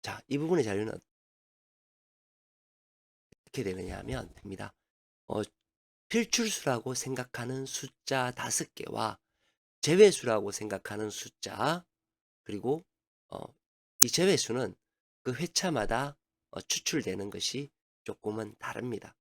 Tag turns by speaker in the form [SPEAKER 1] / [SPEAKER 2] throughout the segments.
[SPEAKER 1] 자, 이 부분의 자료는 어떻게 되느냐 하면 됩니다. 어, 필출수라고 생각하는 숫자 5개와 제외수라고 생각하는 숫자, 그리고 어, 이 제외수는 그 회차마다 추출되는 것이 조금은 다릅니다.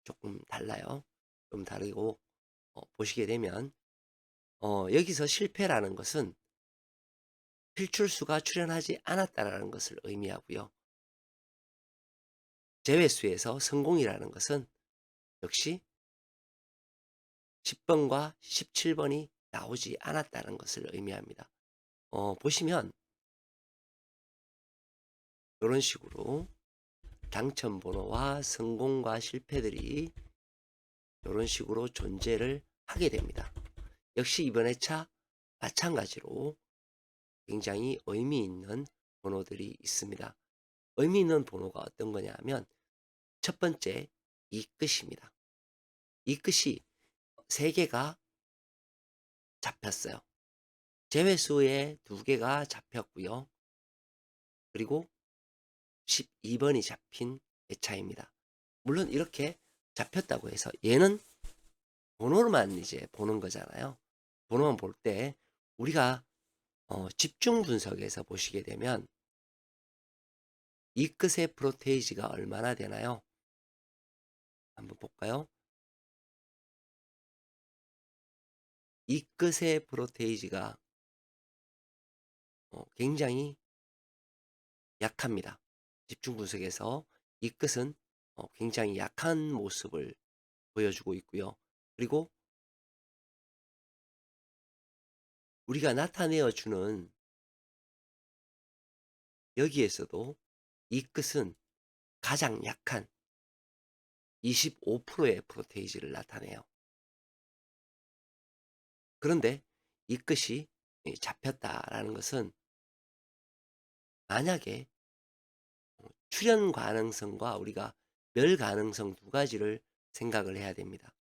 [SPEAKER 1] 조금 달라요. 좀 다르고 보시게 되면 여기서 실패라는 것은 필출수가 출현하지 않았다라는 것을 의미하고요. 제외수에서 성공이라는 것은 역시 10번과 17번이 나오지 않았다는 것을 의미합니다. 보시면 이런 식으로 당첨번호와 성공과 실패들이 이런 식으로 존재를 하게 됩니다. 역시 이번 회차 마찬가지로 굉장히 의미 있는 번호들이 있습니다. 의미 있는 번호가 어떤 거냐 하면 첫 번째 이 끝입니다. 이 끝이 3개가 잡혔어요. 제외수에 2개가 잡혔고요. 그리고 12번이 잡힌 회차입니다. 물론 이렇게 잡혔다고 해서 얘는 번호로만 이제 보는 거잖아요. 번호만 볼 때 우리가 집중 분석에서 보시게 되면 이 끝의 프로테이지가 얼마나 되나요? 한번 볼까요? 이 끝의 프로테이지가 굉장히 약합니다. 집중 분석에서 이 끝은 굉장히 약한 모습을 보여주고 있고요. 그리고 우리가 나타내어 주는 여기에서도 이 끝은 가장 약한 25%의 프로테이지를 나타내요. 그런데 이 끝이 잡혔다라는 것은 만약에 출현 가능성과 우리가 멸 가능성 2가지를 생각을 해야 됩니다.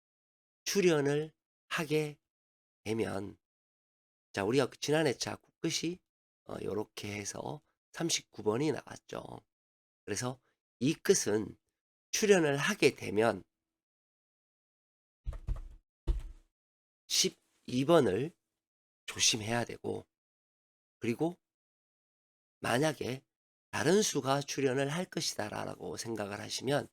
[SPEAKER 1] 출현을 하게 되면, 자, 우리가 지난 회차 끝이 이렇게 해서 39번이 나왔죠. 그래서 이 끝은 출현을 하게 되면 12번을 조심해야 되고, 그리고 만약에 다른 수가 출현을 할 것이다 라고 생각을 하시면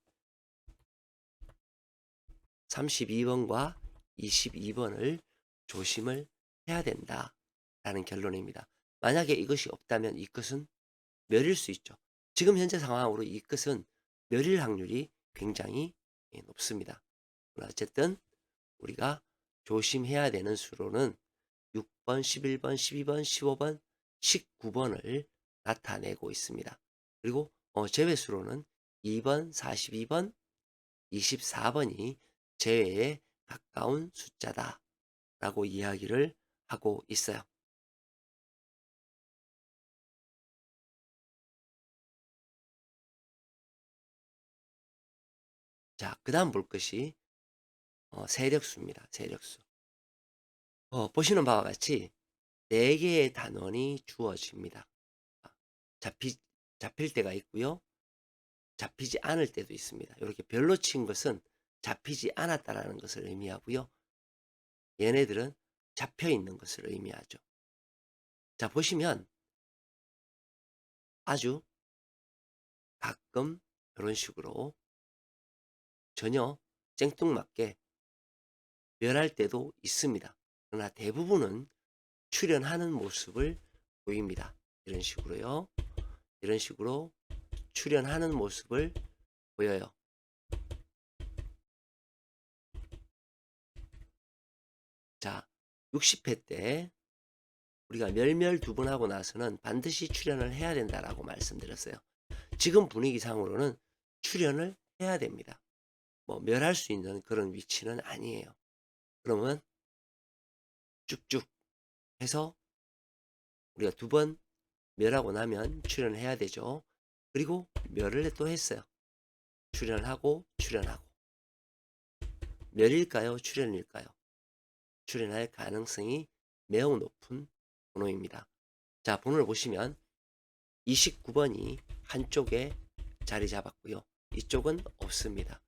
[SPEAKER 1] 32번과 22번을 조심을 해야 된다 라는 결론입니다. 만약에 이것이 없다면 이 끝은 멸일 수 있죠. 지금 현재 상황으로 이 끝은 멸일 확률이 굉장히 높습니다. 어쨌든 우리가 조심해야 되는 수로는 6번, 11번, 12번, 15번, 19번을 나타내고 있습니다. 그리고 제외수로는 2번, 42번, 24번이 제외에 가까운 숫자다 라고 이야기를 하고 있어요. 자, 그 다음 볼 것이 세력수입니다. 세력수. 보시는 바와 같이 4개의 단원이 주어집니다. 잡히, 잡힐 때가 있고요. 잡히지 않을 때도 있습니다. 이렇게 별로 친 것은 잡히지 않았다라는 것을 의미하고요. 얘네들은 잡혀 있는 것을 의미하죠. 자, 보시면 아주 가끔 이런 식으로 전혀 생뚱맞게 멸할 때도 있습니다. 그러나 대부분은 출현하는 모습을 보입니다. 이런 식으로요. 이런 식으로 출현하는 모습을 보여요. 자, 60회 때 우리가 멸멸 2번 하고 나서는 반드시 출현을 해야 된다라고 말씀드렸어요. 지금 분위기상으로는 출현을 해야 됩니다. 뭐 멸할 수 있는 그런 위치는 아니에요. 그러면 쭉쭉 해서 우리가 2번 멸하고 나면 출현을 해야 되죠. 그리고 멸을 또 했어요. 출현하고 출현하고. 멸일까요? 출현일까요? 출현할 가능성이 매우 높은 번호입니다. 자, 번호를 보시면 29번이 한쪽에 자리 잡았고요. 이쪽은 없습니다.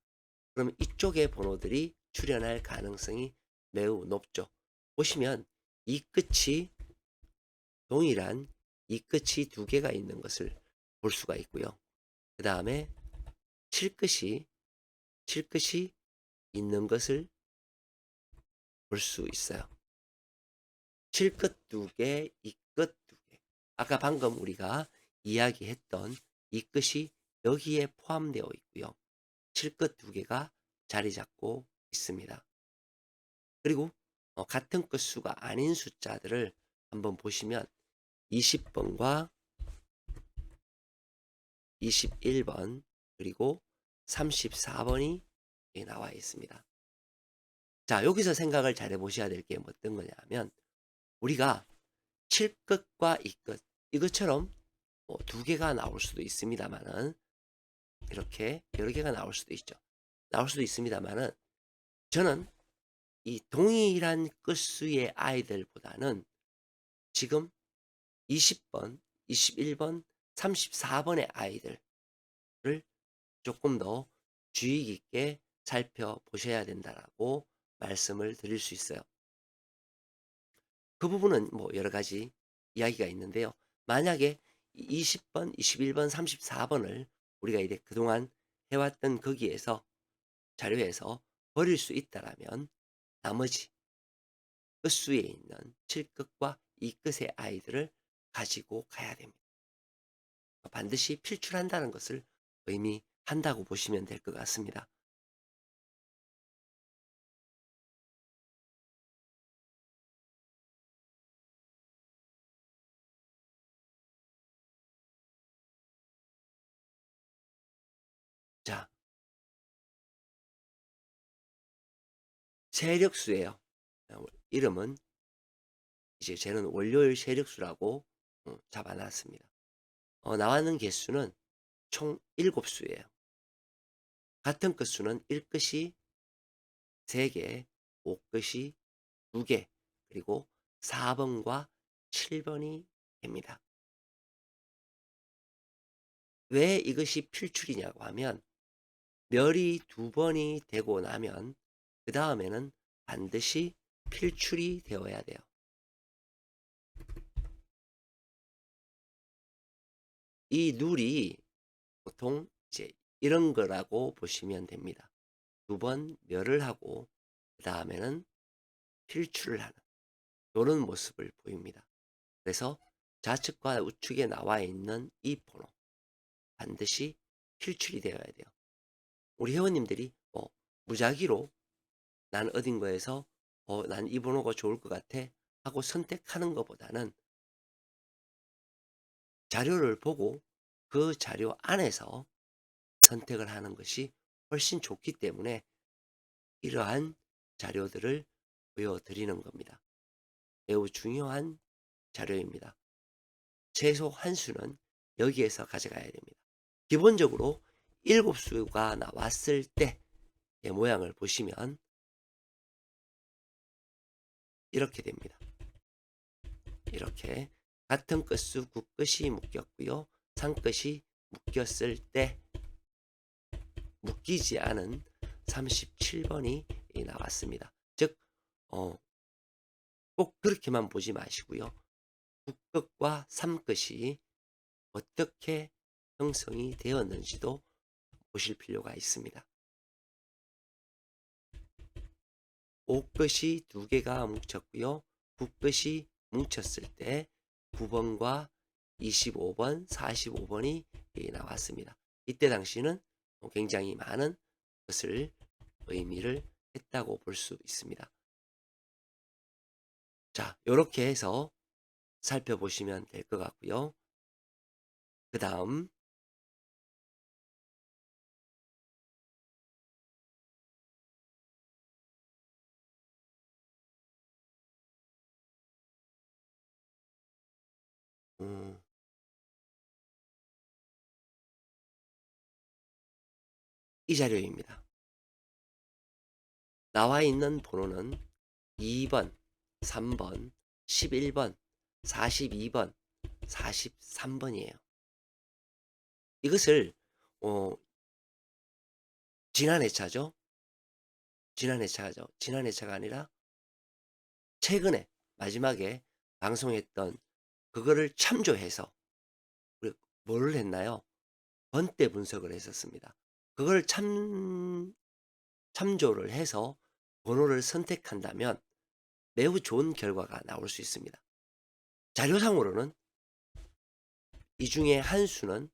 [SPEAKER 1] 그럼 이쪽의 번호들이 출현할 가능성이 매우 높죠. 보시면 이 끝이 동일한 이 끝이 두 개가 있는 것을 볼 수가 있고요. 그 다음에 칠끝이 있는 것을 볼 수 있어요. 칠끝 두 개, 이 끝 두 개. 아까 방금 우리가 이야기했던 이 끝이 여기에 포함되어 있고요. 칠끝 두 개가 자리 잡고 있습니다. 그리고 같은 끝수가 아닌 숫자들을 한번 보시면 20번과 21번 그리고 34번이 나와 있습니다. 자, 여기서 생각을 잘 해보셔야 될 게 어떤 거냐면 우리가 7끝과 2끝 이것처럼 두 개가 나올 수도 있습니다만은 이렇게 여러 개가 나올 수도 있죠. 나올 수도 있습니다만은 저는 이 동일한 끝수의 아이들보다는 지금 20번, 21번, 34번의 아이들을 조금 더 주의 깊게 살펴보셔야 된다라고 말씀을 드릴 수 있어요. 그 부분은 뭐 여러 가지 이야기가 있는데요. 만약에 20번, 21번, 34번을 우리가 이제 그동안 해왔던 거기에서 자료에서 버릴 수 있다라면 나머지 끝수에 있는 7끝과 2끝의 아이들을 가지고 가야 됩니다. 반드시 필출한다는 것을 의미한다고 보시면 될 것 같습니다. 자, 세력수예요. 이름은 이제 저는 월요일 세력수라고 잡아놨습니다. 나왔는 개수는 총 7수예요. 같은 끝수는 1끝이 3개, 5끝이 2개, 그리고 4번과 7번이 됩니다. 왜 이것이 필출이냐고 하면 멸이 2번이 되고 나면 그 다음에는 반드시 필출이 되어야 돼요. 이 룰이 보통 이제 이런 거라고 보시면 됩니다. 2번 멸을 하고 그 다음에는 필출을 하는 이런 모습을 보입니다. 그래서 좌측과 우측에 나와 있는 이 번호 반드시 필출이 되어야 돼요. 우리 회원님들이 무작위로 난 어딘가에서 난 이 번호가 좋을 것 같아 하고 선택하는 것보다는 자료를 보고 그 자료 안에서 선택을 하는 것이 훨씬 좋기 때문에 이러한 자료들을 보여드리는 겁니다. 매우 중요한 자료입니다. 최소 한 수는 여기에서 가져가야 됩니다. 기본적으로 7수가 나왔을 때 의 모양을 보시면 이렇게 됩니다. 이렇게 같은 끝수 9끝이 묶였고요. 3끝이 묶였을 때 묶이지 않은 37번이 나왔습니다. 즉, 꼭 그렇게만 보지 마시고요. 9끝과 3끝이 어떻게 형성이 되었는지도 보실 필요가 있습니다. 5끝이 2개가 뭉쳤고요. 9끝이 뭉쳤을 때 9번과 25번, 45번이 나왔습니다. 이때 당시는 굉장히 많은 것을 의미를 했다고 볼 수 있습니다. 자, 이렇게 해서 살펴보시면 될 것 같고요. 그 다음 이 자료입니다. 나와 있는 번호는 2번, 3번, 11번, 42번, 43번이에요. 이것을 어 지난 회차죠. 지난 회차죠. 지난 회차가 아니라 최근에 마지막에 방송했던 그거를 참조해서 우리 뭘 했나요? 번대 분석을 했었습니다. 그걸 참조를 해서 번호를 선택한다면 매우 좋은 결과가 나올 수 있습니다. 자료상으로는 이 중에 한 수는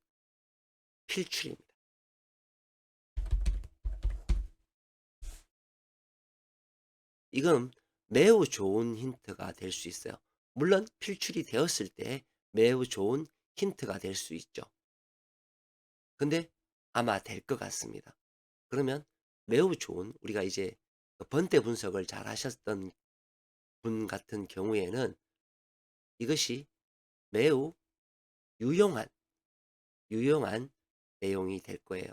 [SPEAKER 1] 필출입니다. 이건 매우 좋은 힌트가 될 수 있어요. 물론 필출이 되었을 때 매우 좋은 힌트가 될 수 있죠. 근데 아마 될 것 같습니다. 그러면 매우 좋은, 우리가 이제 번대 분석을 잘 하셨던 분 같은 경우에는 이것이 매우 유용한 내용이 될 거예요.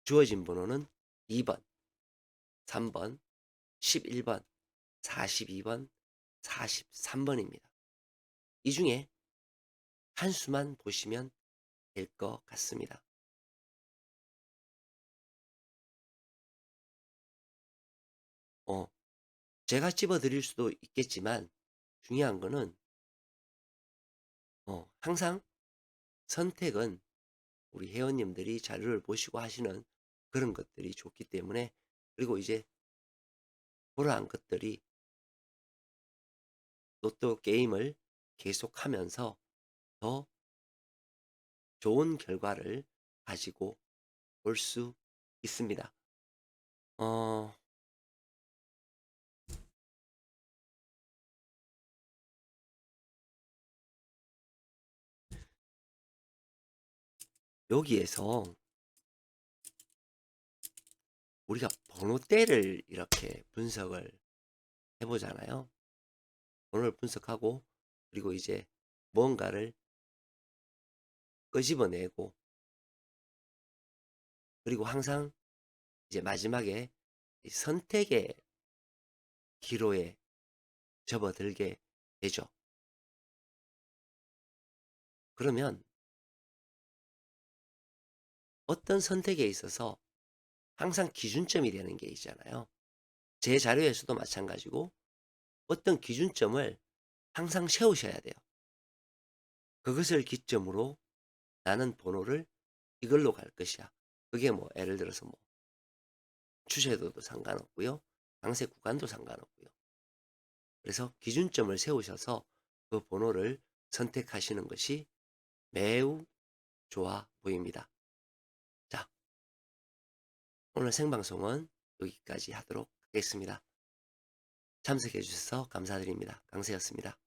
[SPEAKER 1] 주어진 번호는 2번, 3번, 11번, 42번, 43번입니다. 이 중에 한 수만 보시면 될 것 같습니다. 제가 집어 드릴 수도 있겠지만 중요한 거는 항상 선택은 우리 회원님들이 자료를 보시고 하시는 그런 것들이 좋기 때문에, 그리고 이제 그러한 것들이 로또 게임을 계속하면서 더 좋은 결과를 가지고 올 수 있습니다. 어 여기에서 우리가 번호대를 이렇게 분석을 해 보잖아요. 번호를 분석하고 그리고 이제 뭔가를 끄집어내고, 그리고 항상 이제 마지막에 이 선택의 기로에 접어들게 되죠. 그러면 어떤 선택에 있어서 항상 기준점이 되는 게 있잖아요. 제 자료에서도 마찬가지고 어떤 기준점을 항상 세우셔야 돼요. 그것을 기점으로 나는 번호를 이걸로 갈 것이야. 그게 뭐 예를 들어서 뭐 추세도도 상관없고요. 강세 구간도 상관없고요. 그래서 기준점을 세우셔서 그 번호를 선택하시는 것이 매우 좋아 보입니다. 자, 오늘 생방송은 여기까지 하도록 하겠습니다. 참석해 주셔서 감사드립니다. 강세였습니다.